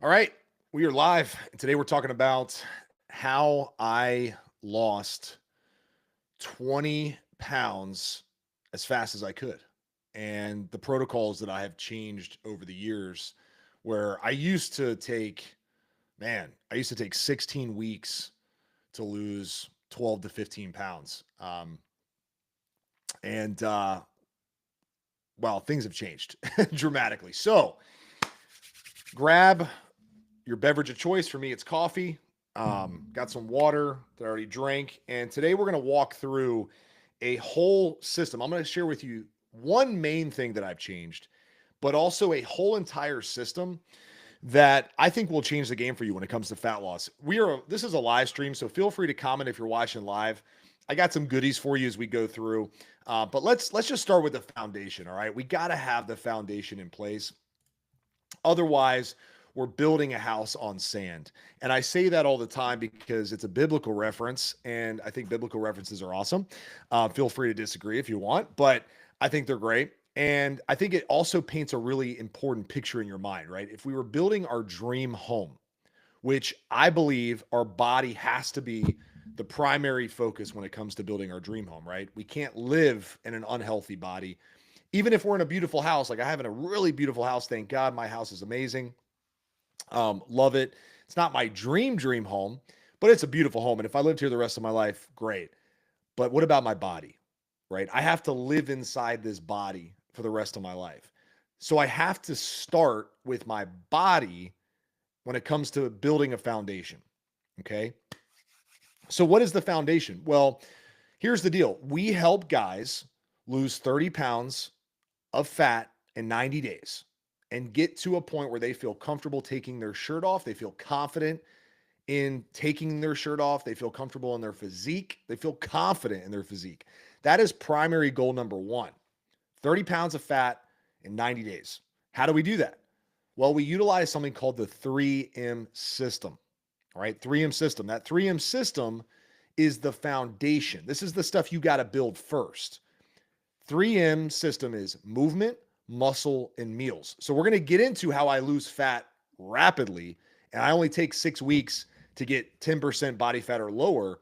All right, we are live. And today we're talking about how I lost 20 pounds as fast as I could and the protocols that I have changed over the years. Where I used to take 16 weeks to lose 12 to 15 pounds. And Well, things have changed dramatically. So grab your beverage of choice. For me, it's coffee. Got some water that I already drank. And today we're going to walk through a whole system. I'm going to share with you one main thing that I've changed, but also a whole entire system that I think will change the game for you when it comes to fat loss. This is a live stream, so feel free to comment if you're watching live. I got some goodies for you as we go through. But let's just start with the foundation. All right. We got to have the foundation in place. Otherwise, we're building a house on sand. And I say that all the time because it's a biblical reference, and I think biblical references are awesome. Feel free to disagree if you want, but I think they're great. And I think it also paints a really important picture in your mind, right? If we were building our dream home, which I believe our body has to be the primary focus when it comes to building our dream home, right? We can't live in an unhealthy body. Even if we're in a beautiful house, like I have in a really beautiful house, thank God my house is amazing. Love it. It's not my dream home, but it's a beautiful home. And if I lived here the rest of my life, great. But what about my body, right? I have to live inside this body for the rest of my life. So I have to start with my body when it comes to building a foundation. Okay. So what is the foundation? Well, here's the deal. We help guys lose 30 pounds of fat in 90 days and get to a point where they feel comfortable taking their shirt off. They feel confident in taking their shirt off. They feel comfortable in their physique. They feel confident in their physique. That is primary goal number one. 30 pounds of fat in 90 days. How do we do that? Well, we utilize something called the 3M system. All right, 3M system. That 3M system is the foundation. This is the stuff you got to build first. 3M system is movement, muscle, and meals. So we're going to get into how I lose fat rapidly. And I only take 6 weeks to get 10% body fat or lower.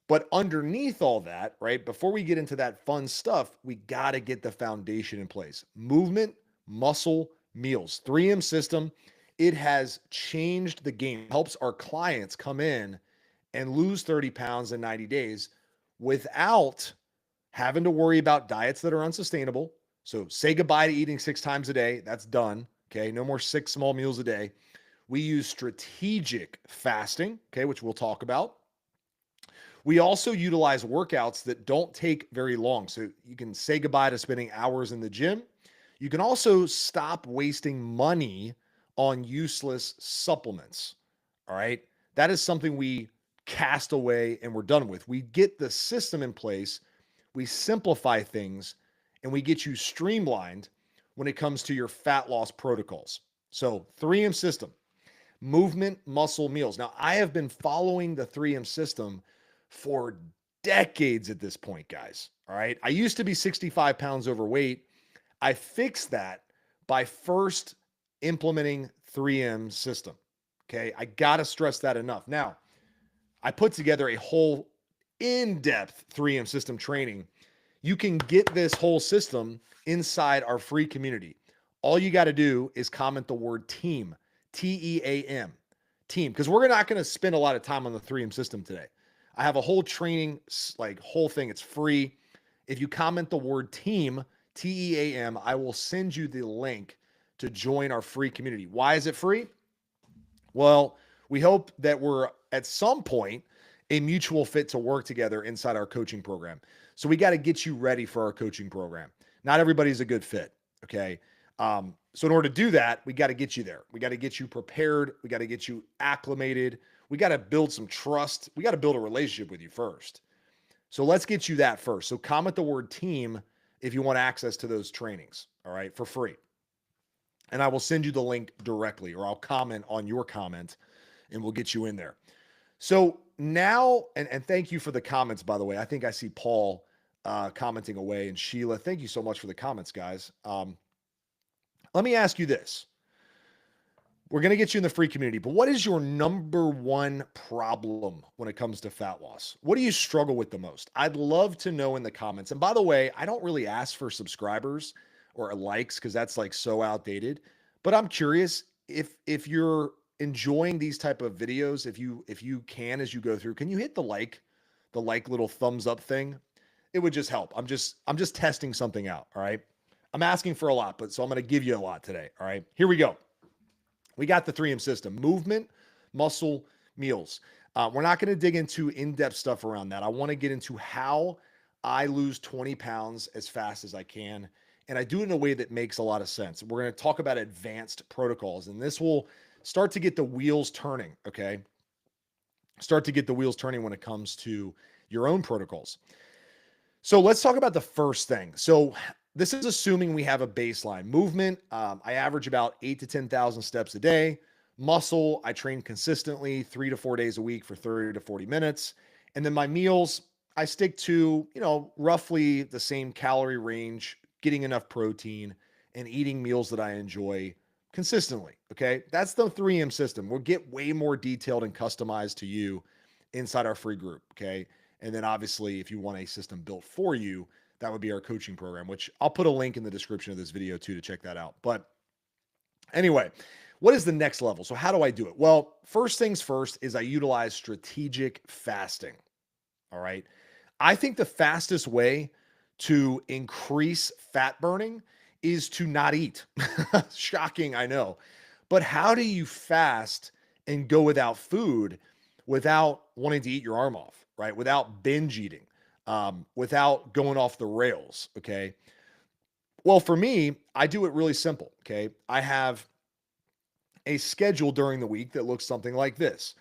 But underneath all that, right, before we get into that fun stuff, we got to get the foundation in place. Movement, muscle, meals. 3M system, it has changed the game. It helps our clients come in and lose 30 pounds in 90 days without having to worry about diets that are unsustainable. So say goodbye to eating 6 times a day. That's done. Okay. No more 6 small meals a day. We use strategic fasting, okay, which we'll talk about. We also utilize workouts that don't take very long. So you can say goodbye to spending hours in the gym. You can also stop wasting money on useless supplements. All right. That is something we cast away and we're done with. We get the system in place, we simplify things, and we get you streamlined when it comes to your fat loss protocols. So 3M system, movement, muscle, meals. Now, I have been following the 3M system for decades at this point, guys. All right. I used to be 65 pounds overweight. I fixed that by first implementing 3M system. Okay. I got to stress that enough. Now, I put together a whole in-depth 3M system training. You can get this whole system inside our free community. All you got to do is comment the word team, TEAM, team, because we're not going to spend a lot of time on the 3M system today. I have a whole training, like whole thing. It's free. If you comment the word team, TEAM, I will send you the link to join our free community. Why is it free? Well, we hope that we're at some point a mutual fit to work together inside our coaching program. So we got to get you ready for our coaching program. Not everybody's a good fit. Okay. So in order to do that, we got to get you there. We got to get you prepared. We got to get you acclimated. We got to build some trust. We got to build a relationship with you first. So let's get you that first. So comment the word team if you want access to those trainings. All right. For free. And I will send you the link directly, or I'll comment on your comment and we'll get you in there. So now, and thank you for the comments, by the way. I think I see Paul commenting away, and Sheila. Thank you so much for the comments, guys. Let me ask you this. We're going to get you in the free community, but what is your number one problem when it comes to fat loss? What do you struggle with the most? I'd love to know in the comments. And by the way, I don't really ask for subscribers or likes because that's like so outdated, but I'm curious if you're enjoying these type of videos, if you can as you go through, can you hit the like little thumbs up thing? It would just help. I'm just testing something out, all right? I'm asking for a lot, but so I'm going to give you a lot today, all right? Here we go. We got the 3M system: movement, muscle, meals. We're not going to dig into in-depth stuff around that. I want to get into how I lose 20 pounds as fast as I can. And I do it in a way that makes a lot of sense. We're going to talk about advanced protocols, and this will start to get the wheels turning, okay? Start to get the wheels turning when it comes to your own protocols. So let's talk about the first thing. So this is assuming we have a baseline movement. I average about 8 to 10,000 steps a day. Muscle, I train consistently 3 to 4 days a week for 30 to 40 minutes. And then my meals, I stick to, roughly the same calorie range, getting enough protein and eating meals that I enjoy consistently. Okay. That's the 3M system. We'll get way more detailed and customized to you inside our free group. Okay. And then obviously, if you want a system built for you, that would be our coaching program, which I'll put a link in the description of this video too to check that out. But anyway, what is the next level? So how do I do it? Well, first things first is I utilize strategic fasting. All right. I think the fastest way to increase fat burning is to not eat. Shocking, I know. But how do you fast and go without food without wanting to eat your arm off, right? Without binge eating, without going off the rails, okay? Well, for me, I do it really simple, okay? I have a schedule during the week that looks something like this.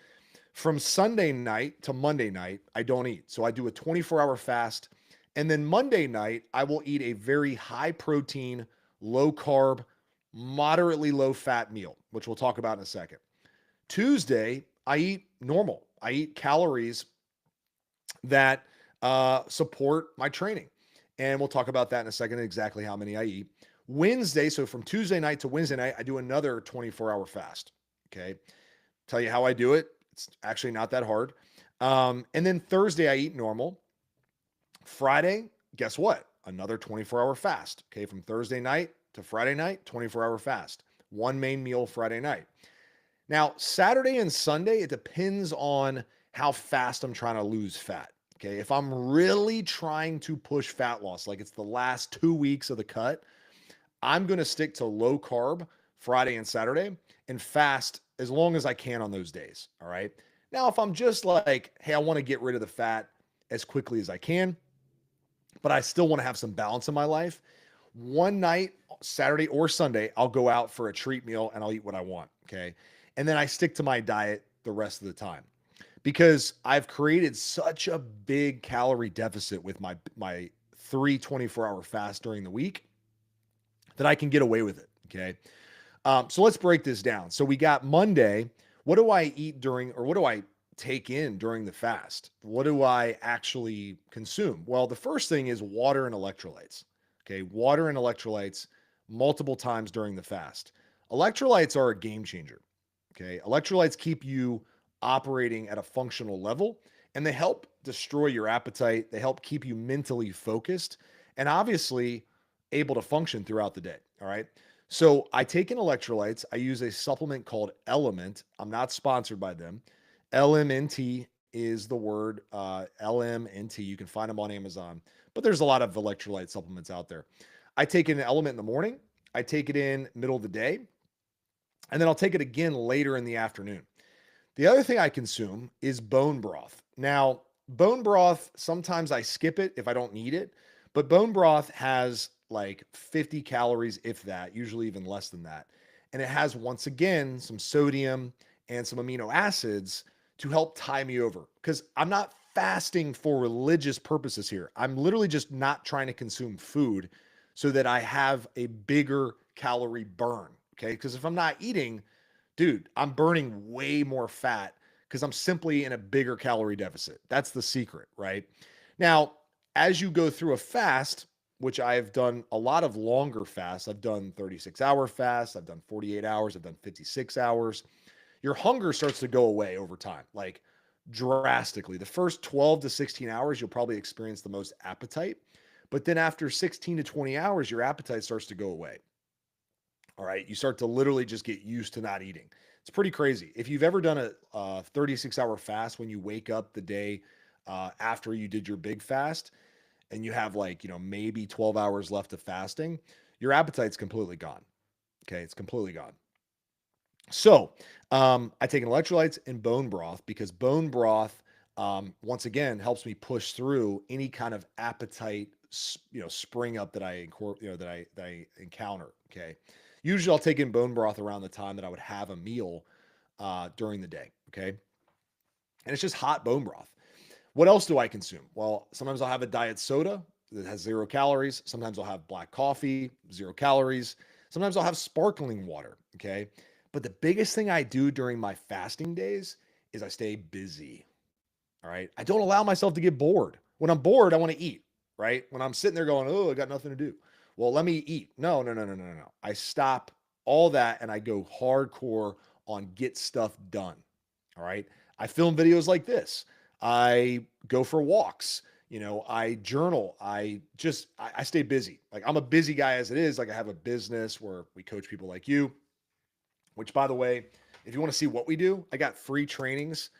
From Sunday night to Monday night, I don't eat. So I do a 24-hour fast. And then Monday night, I will eat a very high protein, low carb, moderately low fat meal, which we'll talk about in a second. Tuesday, I eat normal. I eat calories that support my training. And we'll talk about that in a second, exactly how many I eat. Wednesday, so from Tuesday night to Wednesday night, I do another 24-hour fast. Okay. Tell you how I do it. It's actually not that hard. And then Thursday, I eat normal. Friday, guess what? Another 24-hour fast. Okay. From Thursday night to Friday night, 24-hour fast. One main meal Friday night. Now, Saturday and Sunday, it depends on how fast I'm trying to lose fat. Okay. If I'm really trying to push fat loss, like it's the last 2 weeks of the cut, I'm going to stick to low carb Friday and Saturday and fast as long as I can on those days. All right. Now, if I'm just like, hey, I want to get rid of the fat as quickly as I can, but I still want to have some balance in my life, one night, Saturday or Sunday, I'll go out for a treat meal and I'll eat what I want. Okay. And then I stick to my diet the rest of the time because I've created such a big calorie deficit with my 24-hour fast during the week that I can get away with it. Okay. So let's break this down. So we got Monday. What do I eat during, or what do I take in during the fast? What do I actually consume? Well, the first thing is water and electrolytes. Okay. Water and electrolytes multiple times during the fast. Electrolytes are a game changer. Okay. Electrolytes keep you operating at a functional level and they help destroy your appetite. They help keep you mentally focused and obviously able to function throughout the day. All right. So I take in electrolytes. I use a supplement called Element. I'm not sponsored by them. LMNT is the word, LMNT. You can find them on Amazon, but there's a lot of electrolyte supplements out there. I take in an Element in the morning. I take it in middle of the day, and then I'll take it again later in the afternoon. The other thing I consume is bone broth. Now, bone broth, sometimes I skip it if I don't need it, but bone broth has like 50 calories, if that, usually even less than that. And it has, once again, some sodium and some amino acids to help tie me over because I'm not fasting for religious purposes here. I'm literally just not trying to consume food so that I have a bigger calorie burn. Okay. Because if I'm not eating, dude, I'm burning way more fat because I'm simply in a bigger calorie deficit. That's the secret, right? Now, as you go through a fast, which I've done a lot of longer fasts. I've done 36-hour fasts, I've done 48 hours, I've done 56 hours. Your hunger starts to go away over time, like drastically. The first 12 to 16 hours, you'll probably experience the most appetite. But then after 16 to 20 hours, your appetite starts to go away. All right. You start to literally just get used to not eating. It's pretty crazy. If you've ever done a 36-hour fast when you wake up the day after you did your big fast and you have like, maybe 12 hours left of fasting, your appetite's completely gone. Okay. It's completely gone. So I take electrolytes and bone broth because bone broth, once again, helps me push through any kind of appetite, spring up that I encounter. Okay. Usually I'll take in bone broth around the time that I would have a meal during the day. Okay. And it's just hot bone broth. What else do I consume? Well, sometimes I'll have a diet soda that has 0 calories. Sometimes I'll have black coffee, 0 calories. Sometimes I'll have sparkling water. Okay. But the biggest thing I do during my fasting days is I stay busy. All right. I don't allow myself to get bored. When I'm bored, I want to eat. Right. When I'm sitting there going, oh, I got nothing to do. Well, let me eat. No, no, no, no, no, no. I stop all that and I go hardcore on get stuff done. All right. I film videos like this. I go for walks. I journal. I stay busy. Like I'm a busy guy as it is. Like I have a business where we coach people like you, which by the way, if you want to see what we do, I got free trainings,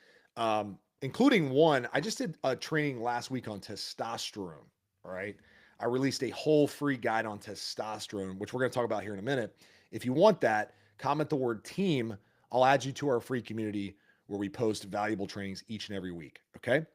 including one. I just did a training last week on testosterone. All right. I released a whole free guide on testosterone, which we're going to talk about here in a minute. If you want that, comment the word team. I'll add you to our free community where we post valuable trainings each and every week. Okay.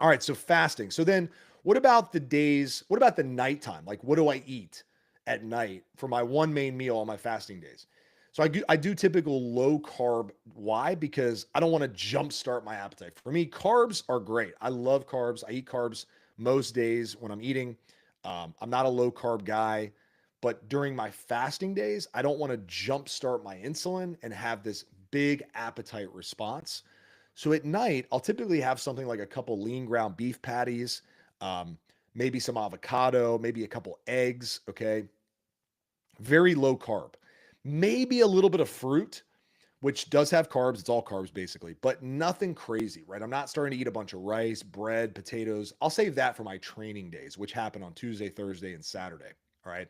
All right. So fasting. So then what about the days? What about the nighttime? Like, what do I eat at night for my one main meal on my fasting days? So I do typical low carb. Why? Because I don't want to jumpstart my appetite. For me, carbs are great. I love carbs. I eat carbs most days when I'm eating. I'm not a low carb guy, but during my fasting days, I don't want to jumpstart my insulin and have this big appetite response. So at night, I'll typically have something like a couple lean ground beef patties, um, maybe some avocado, maybe a couple eggs. Okay. Very low carb, maybe a little bit of fruit, which does have carbs. It's all carbs basically, but nothing crazy, right? I'm not starting to eat a bunch of rice, bread, potatoes. I'll save that for my training days, which happen on Tuesday, Thursday, and Saturday. All right.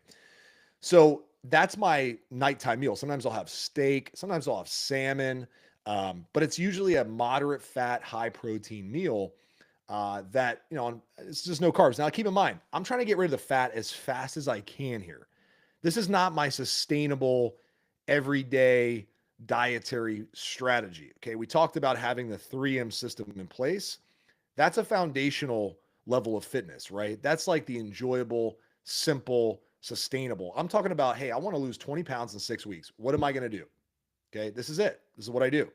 So that's my nighttime meal. Sometimes I'll have steak, sometimes I'll have salmon, but it's usually a moderate fat, high protein meal that, it's just no carbs. Now, keep in mind, I'm trying to get rid of the fat as fast as I can here. This is not my sustainable everyday dietary strategy. Okay. We talked about having the 3M system in place. That's a foundational level of fitness, right? That's like the enjoyable, simple, sustainable. I'm talking about, hey, I want to lose 20 pounds in 6 weeks. What am I going to do? Okay. This is it. This is what I do.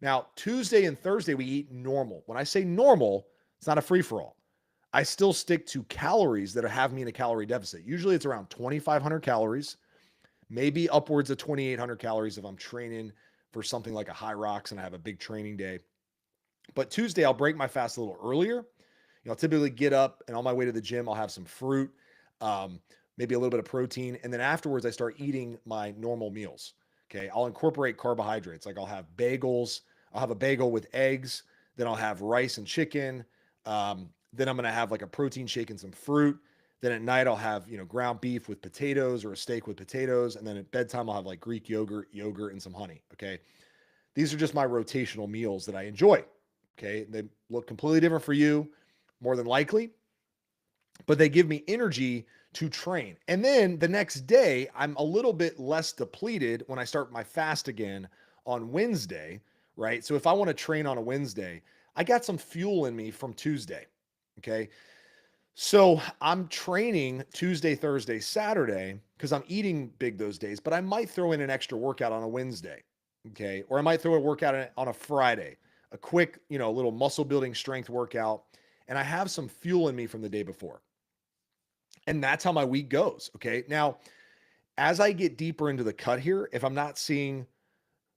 Now, Tuesday and Thursday, we eat normal. When I say normal, it's not a free for all. I still stick to calories that have me in a calorie deficit. Usually it's around 2,500 calories, maybe upwards of 2,800 calories if I'm training for something like a high rocks and I have a big training day. But Tuesday, I'll break my fast a little earlier. I'll typically get up and on my way to the gym, I'll have some fruit, um, maybe a little bit of protein. And then afterwards, I start eating my normal meals. Okay. I'll incorporate carbohydrates. Like I'll have bagels. I'll have a bagel with eggs. Then I'll have rice and chicken. Then I'm going to have like a protein shake and some fruit. Then at night, I'll have, ground beef with potatoes or a steak with potatoes. And then at bedtime, I'll have like Greek yogurt, and some honey. Okay. These are just my rotational meals that I enjoy. Okay. They look completely different for you, more than likely, but they give me energy to train. And then the next day, I'm a little bit less depleted when I start my fast again on Wednesday, right? So if I want to train on a Wednesday, I got some fuel in me from Tuesday. Okay. So I'm training Tuesday, Thursday, Saturday because I'm eating big those days, but I might throw in an extra workout on a Wednesday. Okay. Or I might throw a workout on a Friday, a quick, little muscle building strength workout. And I have some fuel in me from the day before. And that's how my week goes. Okay. Now, as I get deeper into the cut here, if I'm not seeing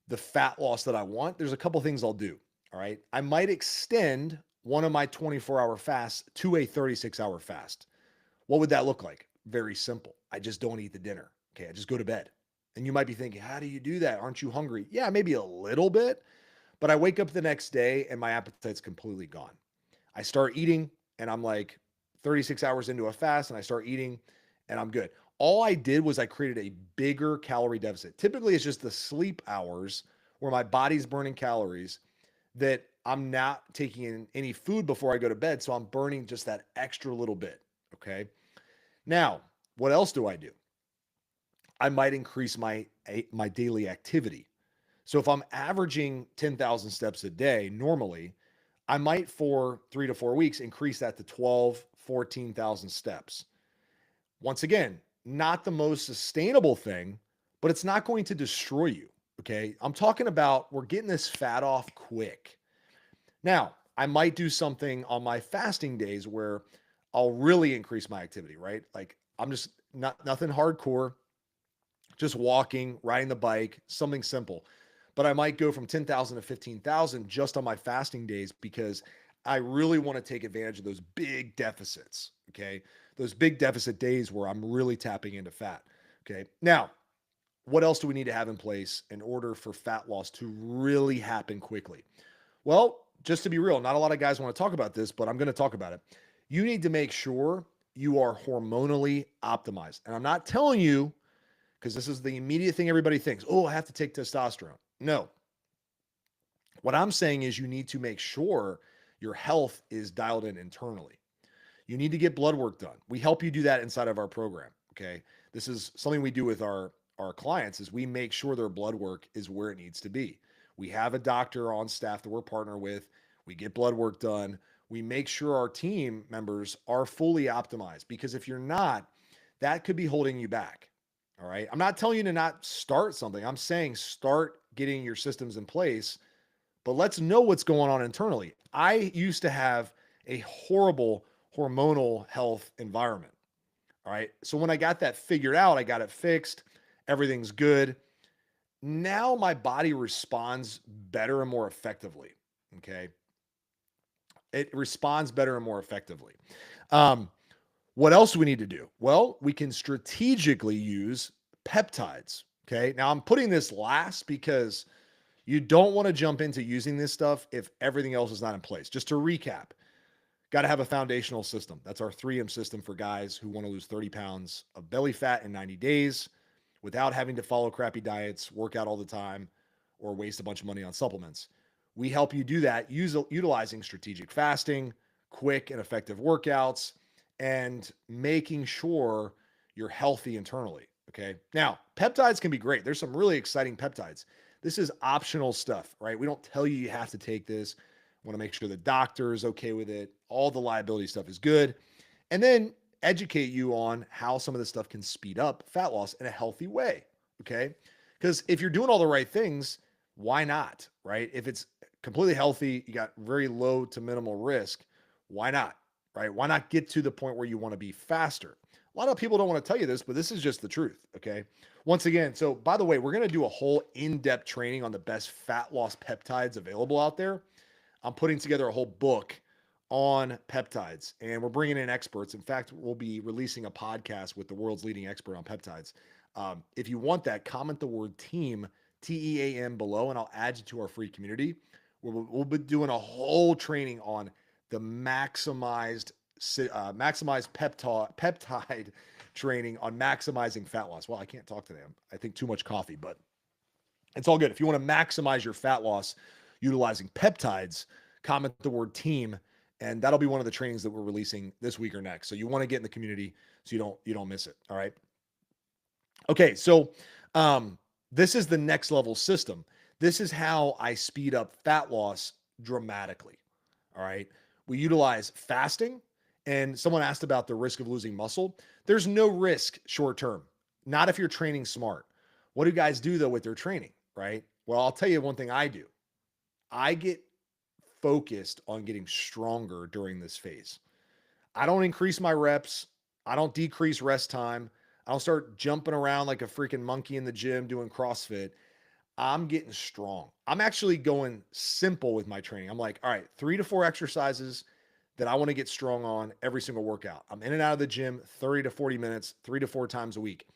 the fat loss that I want, there's a couple things I'll do. All right. I might extend one of my 24-hour fasts to a 36-hour fast. What would that look like? Very simple. I just don't eat the dinner. Okay. I just go to bed. And you might be thinking, how do you do that? Aren't you hungry? Yeah, maybe a little bit, but I wake up the next day and my appetite's completely gone. I start eating and I'm like 36 hours into a fast and I start eating and I'm good. All I did was I created a bigger calorie deficit. Typically, it's just the sleep hours where my body's burning calories that I'm not taking in any food before I go to bed. So I'm burning just that extra little bit. Okay. Now, what else do I do? I might increase my daily activity. So if I'm averaging 10,000 steps a day normally, I might for 3 to 4 weeks increase that to 12, 14,000 steps. Once again, not the most sustainable thing, but it's not going to destroy you. Okay. I'm talking about we're getting this fat off quick. Now, I might do something on my fasting days where I'll really increase my activity, right? Like I'm just not nothing hardcore, just walking, riding the bike, something simple. But I might go from 10,000 to 15,000 just on my fasting days because I really want to take advantage of those big deficits. Okay. Those big deficit days where I'm really tapping into fat. Okay. Now, what else do we need to have in place in order for fat loss to really happen quickly? Well, just to be real, not a lot of guys want to talk about this, but I'm going to talk about it. You need to make sure you are hormonally optimized. And I'm not telling you because this is the immediate thing everybody thinks. Oh, I have to take testosterone. No. What I'm saying is you need to make sure your health is dialed in internally. You need to get blood work done. We help you do that inside of our program. Okay. This is something we do with our clients is we make sure their blood work is where it needs to be. We have a doctor on staff that we're partner with. We get blood work done. We make sure our team members are fully optimized because if you're not, that could be holding you back. All right. I'm not telling you to not start something. I'm saying start getting your systems in place, but let's know what's going on internally. I used to have a horrible hormonal health environment. All right. So when I got that figured out, I got it fixed. Everything's good. Now my body responds better and more effectively. Okay. It responds better and more effectively. Um, what else do we need to do? Well, we can strategically use peptides. Okay. Now I'm putting this last because you don't want to jump into using this stuff if everything else is not in place. Just to recap, got to have a foundational system. That's our 3M system for guys who want to lose 30 pounds of belly fat in 90 days without having to follow crappy diets, work out all the time, or waste a bunch of money on supplements. We help you do that utilizing strategic fasting, quick and effective workouts, and making sure you're healthy internally. Okay. Now, peptides can be great. There's some really exciting peptides. This is optional stuff, right? We don't tell you you have to take this. Want to make sure the doctor is okay with it. All the liability stuff is good. And then educate you on how some of this stuff can speed up fat loss in a healthy way. Okay. Because if you're doing all the right things, why not? Right. If it's completely healthy, you got very low to minimal risk, why not? Right. Why not get to the point where you want to be faster? A lot of people don't want to tell you this, but this is just the truth. Okay. Once again, so by the way, we're going to do a whole in-depth training on the best fat loss peptides available out there. I'm putting together a whole book on peptides and we're bringing in experts. In fact, we'll be releasing a podcast with the world's leading expert on peptides. If you want that, comment the word team, TEAM below, and I'll add you to our free community. We'll be doing a whole training on the maximized peptide training on maximizing fat loss. Well, I can't talk today. I think too much coffee, but it's all good. If you want to maximize your fat loss utilizing peptides, comment the word team, and that'll be one of the trainings that we're releasing this week or next. So you want to get in the community so you don't miss it. All right. Okay. So this is the next level system. This is how I speed up fat loss dramatically. All right. We utilize fasting, and someone asked about the risk of losing muscle. There's no risk short term, not if you're training smart. What do guys do though with their training? Right. Well, I'll tell you one thing I do. I get focused on getting stronger during this phase. I don't increase my reps. I don't decrease rest time. I don't start jumping around like a freaking monkey in the gym doing CrossFit. I'm getting strong. I'm actually going simple with my training. I'm like, all right, 3 to 4 exercises that I want to get strong on every single workout. I'm in and out of the gym 30 to 40 minutes, 3 to 4 times a week.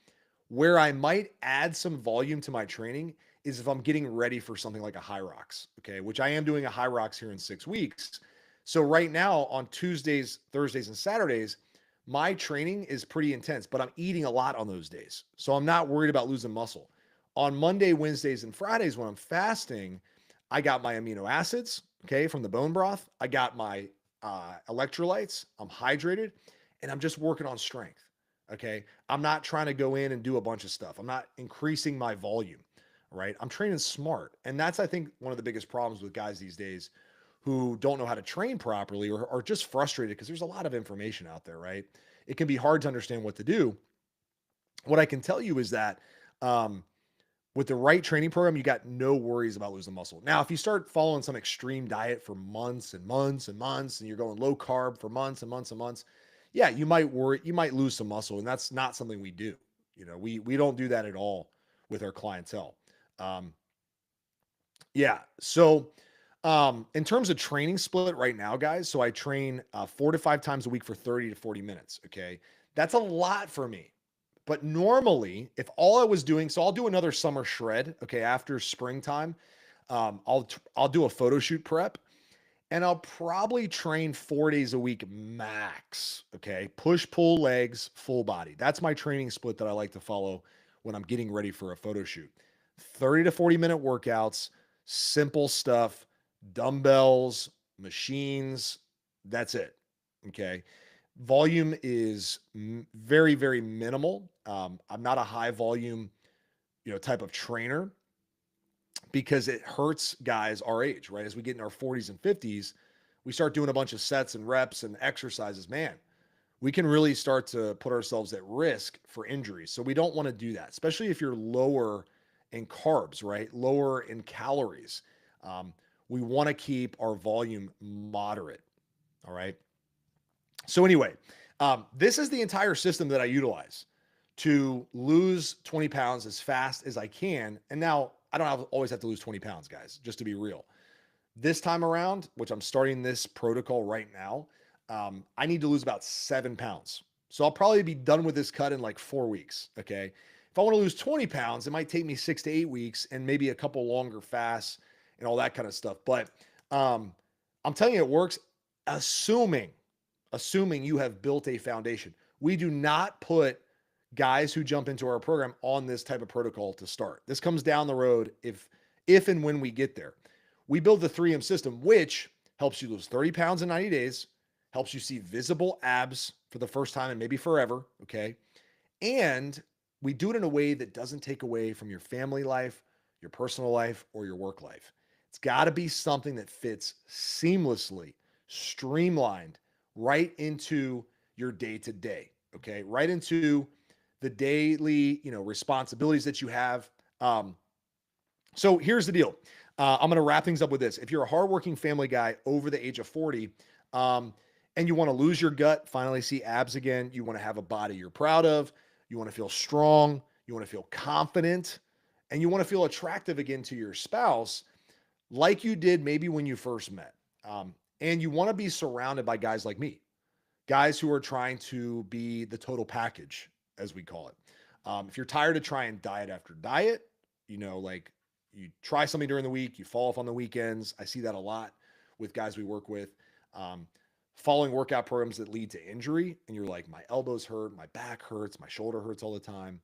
Where I might add some volume to my training is if I'm getting ready for something like a high rocks, okay, which I am doing a high rocks here in 6 weeks. So right now on Tuesdays, Thursdays, and Saturdays, my training is pretty intense, but I'm eating a lot on those days. So I'm not worried about losing muscle. On Monday, Wednesdays, and Fridays, when I'm fasting, I got my amino acids, okay, from the bone broth. I got my electrolytes. I'm hydrated, and I'm just working on strength. Okay. I'm not trying to go in and do a bunch of stuff. I'm not increasing my volume, right? I'm training smart. And that's, I think, one of the biggest problems with guys these days who don't know how to train properly or are just frustrated because there's a lot of information out there, right? It can be hard to understand what to do. What I can tell you is that um, with the right training program, you got no worries about losing muscle. Now, if you start following some extreme diet for months and months and months, and you're going low carb for months and months and months, yeah, you might worry, you might lose some muscle, and that's not something we do. We don't do that at all with our clientele. Um, yeah, so in terms of training split right now, guys, so I train 4 to 5 times a week for 30 to 40 minutes. Okay, that's a lot for me. But normally, if all I was doing, so I'll do another summer shred, okay, after springtime, I'll do a photo shoot prep, and I'll probably train 4 days a week max. Okay, push pull legs, full body. That's my training split that I like to follow when I'm getting ready for a photo shoot. 30 to 40 minute workouts, simple stuff, dumbbells, machines. That's it. Okay. Volume is very, very minimal. I'm not a high volume, type of trainer because it hurts guys our age, right? As we get in our 40s and 50s, we start doing a bunch of sets and reps and exercises. Man, we can really start to put ourselves at risk for injuries. So we don't want to do that, especially if you're lower in carbs, right? Lower in calories. Um, we want to keep our volume moderate. All right. So anyway, this is the entire system that I utilize to lose 20 pounds as fast as I can. And now I don't always have to lose 20 pounds, guys, just to be real. This time around, which I'm starting this protocol right now, I need to lose about 7 pounds. So I'll probably be done with this cut in like 4 weeks. Okay. If I want to lose 20 pounds, it might take me 6 to 8 weeks and maybe a couple longer fasts and all that kind of stuff. But um, I'm telling you, it works, assuming you have built a foundation. We do not put guys who jump into our program on this type of protocol to start. This comes down the road if and when we get there. We build the 3M system, which helps you lose 30 pounds in 90 days, helps you see visible abs for the first time and maybe forever, okay? And we do it in a way that doesn't take away from your family life, your personal life, or your work life. It's got to be something that fits seamlessly, streamlined right into your day to day, okay? Right into the daily, responsibilities that you have. So here's the deal. I'm going to wrap things up with this. If you're a hardworking family guy over the age of 40, and you want to lose your gut, finally see abs again, you want to have a body you're proud of, you want to feel strong, you want to feel confident, and you want to feel attractive again to your spouse, like you did maybe when you first met. And you want to be surrounded by guys like me, guys who are trying to be the total package, as we call it. If you're tired of trying diet after diet, like you try something during the week, you fall off on the weekends. I see that a lot with guys we work with. Following workout programs that lead to injury, and you're like, my elbows hurt, my back hurts, my shoulder hurts all the time.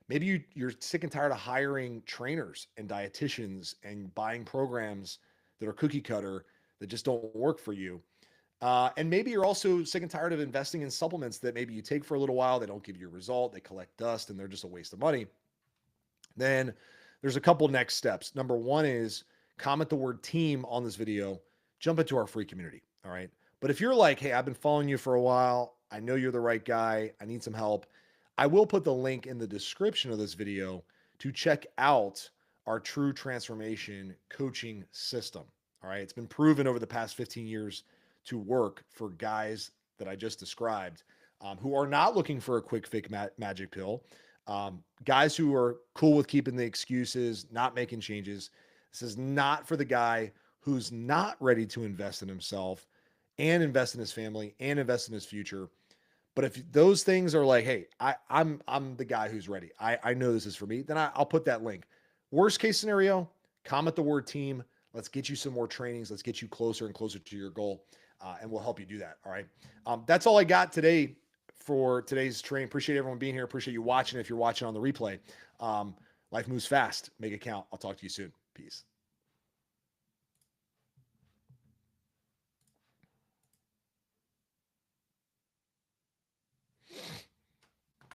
Maybe you're sick and tired of hiring trainers and dietitians and buying programs that are cookie cutter that just don't work for you. And maybe you're also sick and tired of investing in supplements that maybe you take for a little while, they don't give you a result, they collect dust, and they're just a waste of money. Then there's a couple next steps. Number one is comment the word team on this video, jump into our free community. All right. But if you're like, hey, I've been following you for a while, I know you're the right guy, I need some help, I will put the link in the description of this video to check out our true transformation coaching system. All right. It's been proven over the past 15 years to work for guys that I just described, who are not looking for a quick fake magic pill. Guys who are cool with keeping the excuses, not making changes. This is not for the guy who's not ready to invest in himself and invest in his family and invest in his future. But if those things are like, hey, I'm the guy who's ready. I know this is for me. Then I'll put that link. Worst case scenario, comment the word team. Let's get you some more trainings. Let's get you closer and closer to your goal, and we'll help you do that. All right. That's all I got today for today's training. Appreciate everyone being here. Appreciate you watching. If you're watching on the replay, life moves fast. Make it count. I'll talk to you soon. Peace.